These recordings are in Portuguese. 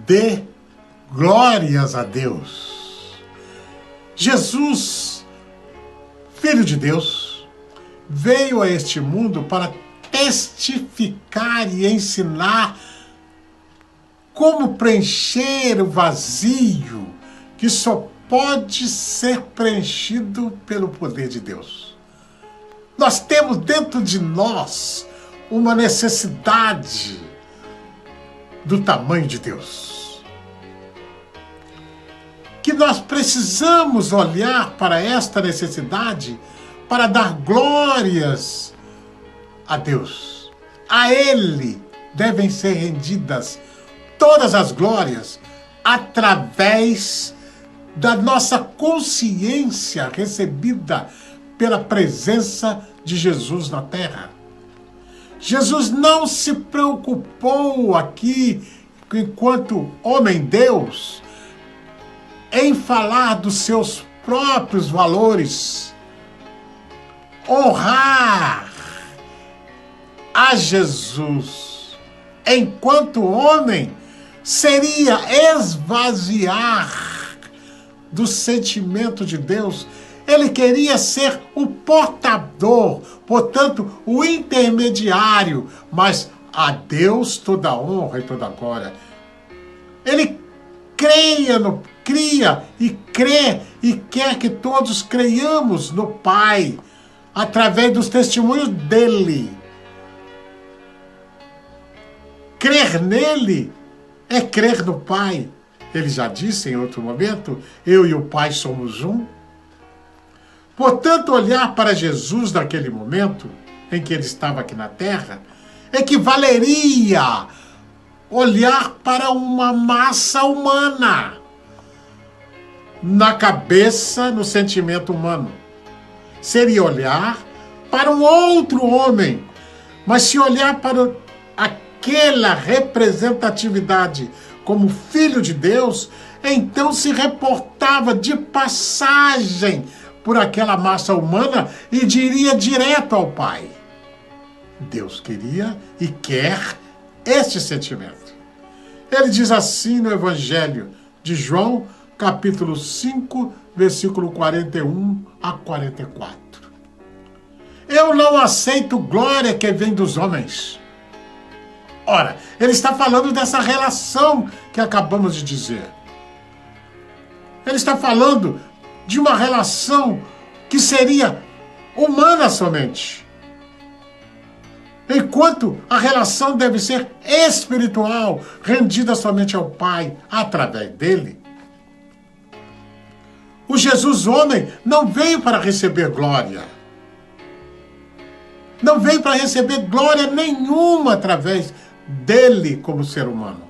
Dê glórias a Deus. Jesus, Filho de Deus, veio a este mundo para testificar e ensinar como preencher o vazio que só pode ser preenchido pelo poder de Deus. Nós temos dentro de nós uma necessidade do tamanho de Deus, que nós precisamos olhar para esta necessidade para dar glórias a Deus. A Ele devem ser rendidas todas as glórias através da nossa consciência recebida pela presença de Jesus na terra. Jesus não se preocupou aqui, enquanto homem-Deus, em falar dos seus próprios valores. Honrar a Jesus enquanto homem seria esvaziar do sentimento de Deus. Ele queria ser o portador, portanto, o intermediário, mas a Deus toda a honra e toda a glória. Ele cria e crê e quer que todos creiamos no Pai, através dos testemunhos dele. Crer nele é crer no Pai. Ele já disse em outro momento, eu e o Pai somos um. Portanto, olhar para Jesus naquele momento, em que ele estava aqui na terra, equivaleria olhar para uma massa humana, na cabeça, no sentimento humano. Seria olhar para um outro homem, mas se olhar para aquela representatividade como Filho de Deus, então se reportava de passagem por aquela massa humana e diria direto ao Pai. Deus queria e quer este sentimento. Ele diz assim no Evangelho de João, capítulo 5, versículo 41 a 44. Eu não aceito glória que vem dos homens. Ora, ele está falando dessa relação que acabamos de dizer. Ele está falando de uma relação que seria humana somente, enquanto a relação deve ser espiritual, rendida somente ao Pai, através dele. O Jesus homem não veio para receber glória. Não veio para receber glória nenhuma através dele como ser humano,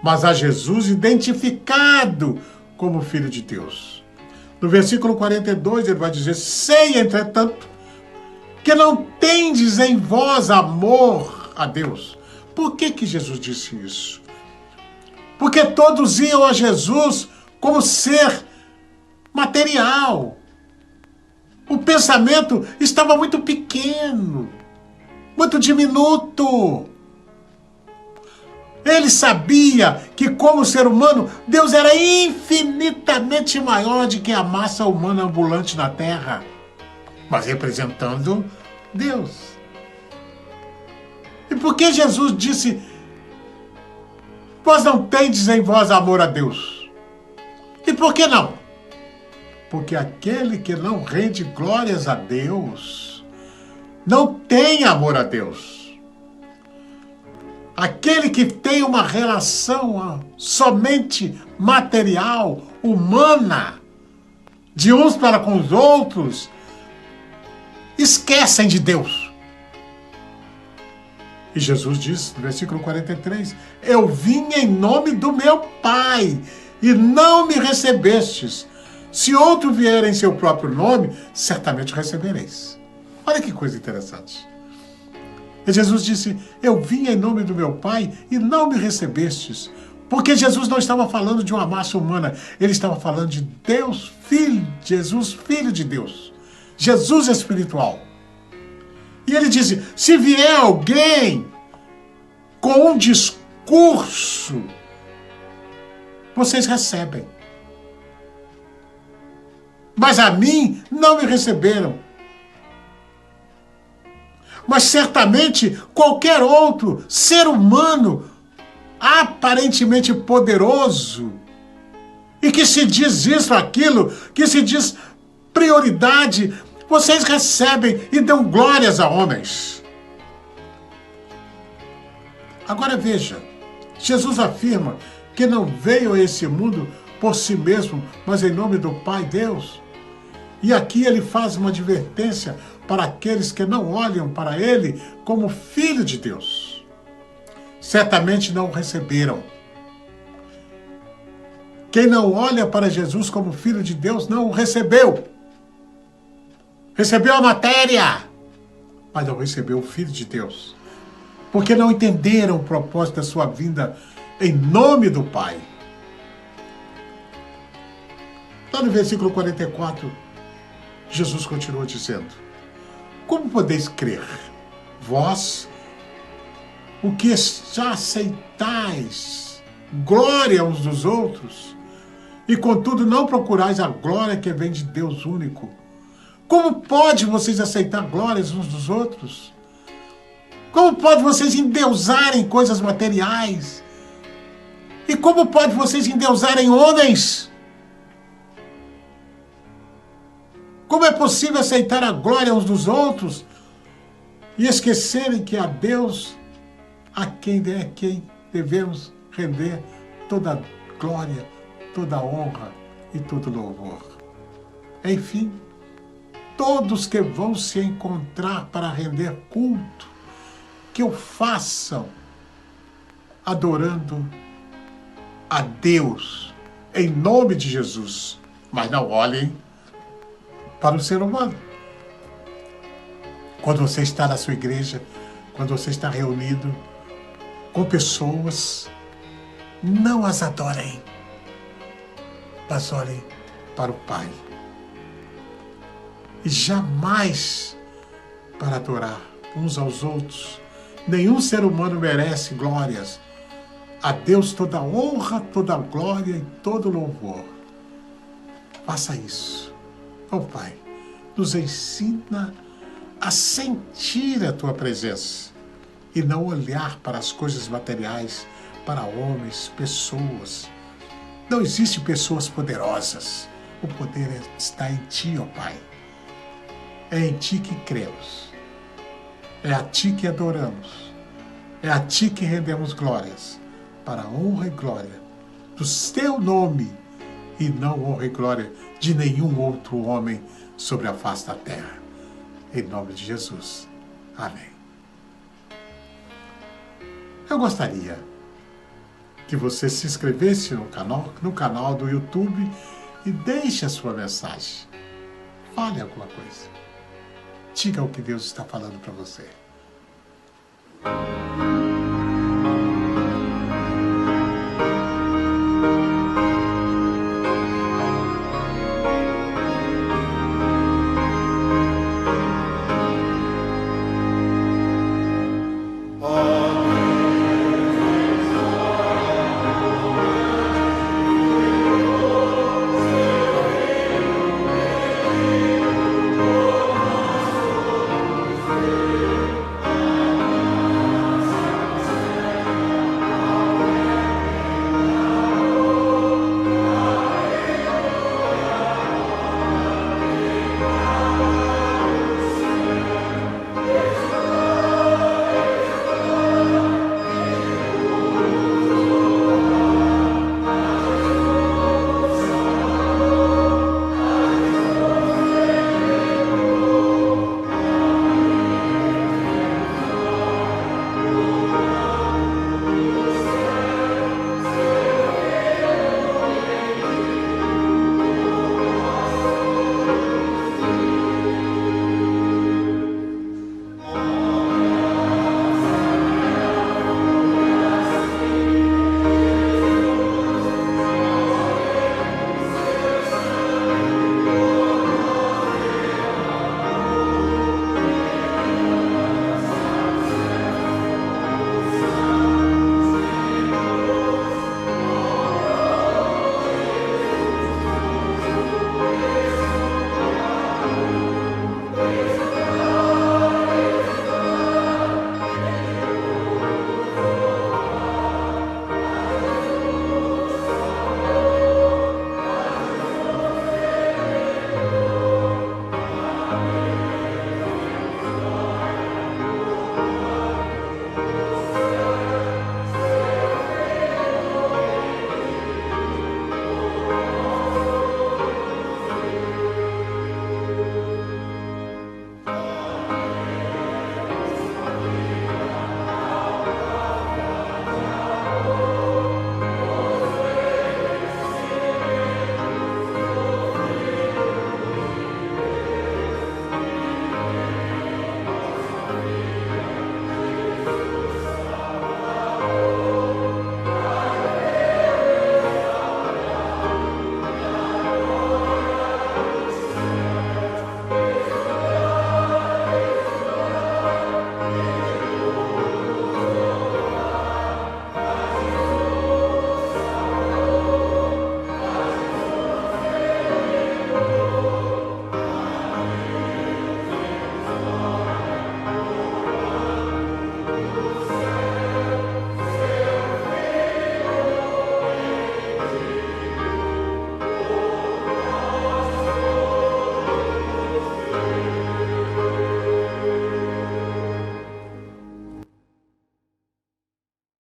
mas a Jesus identificado como Filho de Deus. No versículo 42 ele vai dizer, sei, entretanto, que não tendes em vós amor a Deus. Por que Jesus disse isso? Porque todos iam a Jesus como ser material. O pensamento estava muito pequeno, muito diminuto. Ele sabia que, como ser humano, Deus era infinitamente maior do que a massa humana ambulante na Terra, mas representando Deus. E por que Jesus disse, vós não tendes em vós amor a Deus? E por que não? Porque aquele que não rende glórias a Deus não tem amor a Deus. Aquele que tem uma relação somente material, humana, de uns para com os outros, esquecem de Deus. E Jesus diz, no versículo 43, eu vim em nome do meu Pai, e não me recebestes. Se outro vier em seu próprio nome, certamente recebereis. Olha que coisa interessante. E Jesus disse, eu vim em nome do meu Pai e não me recebestes. Porque Jesus não estava falando de uma massa humana, ele estava falando de Deus, Filho, Jesus, Filho de Deus. Jesus espiritual. E ele disse, se vier alguém com um discurso vocês recebem. Mas a mim não me receberam. Mas certamente qualquer outro ser humano aparentemente poderoso e que se diz isso, aquilo, que se diz prioridade, vocês recebem e dão glórias a homens. Agora veja, Jesus afirma que não veio a esse mundo por si mesmo, mas em nome do Pai Deus. E aqui ele faz uma advertência para aqueles que não olham para ele como filho de Deus. Certamente não o receberam. Quem não olha para Jesus como filho de Deus não o recebeu. Recebeu a matéria, mas não recebeu o Filho de Deus. Porque não entenderam o propósito da sua vinda em nome do Pai. Lá no versículo 44, Jesus continua dizendo: como podeis crer, vós, o que já aceitais glória uns dos outros, e contudo não procurais a glória que vem de Deus único? Como pode vocês aceitar glórias uns dos outros? Como pode vocês endeusarem coisas materiais? E como pode vocês endeusarem homens? Como é possível aceitar a glória uns dos outros e esquecerem que a Deus, a quem devemos render toda a glória, toda a honra e todo louvor? Enfim, todos que vão se encontrar para render culto, que o façam adorando a Deus em nome de Jesus, mas não olhem para o ser humano. Quando você está na sua igreja, quando você está reunido com pessoas, não as adorem, mas olhem para o Pai. E jamais para adorar uns aos outros. Nenhum ser humano merece glórias. A Deus toda honra, toda glória e todo louvor. Faça isso. Oh Pai, nos ensina a sentir a Tua presença e não olhar para as coisas materiais, para homens, pessoas. Não existem pessoas poderosas. O poder está em Ti, ó Pai. É em Ti que cremos. É a Ti que adoramos. É a Ti que rendemos glórias, para a honra e glória do Teu nome, e não honra e glória de nenhum outro homem sobre a face da terra. Em nome de Jesus. Amém. Eu gostaria que você se inscrevesse no canal do YouTube e deixe a sua mensagem. Fale alguma coisa. Diga o que Deus está falando para você.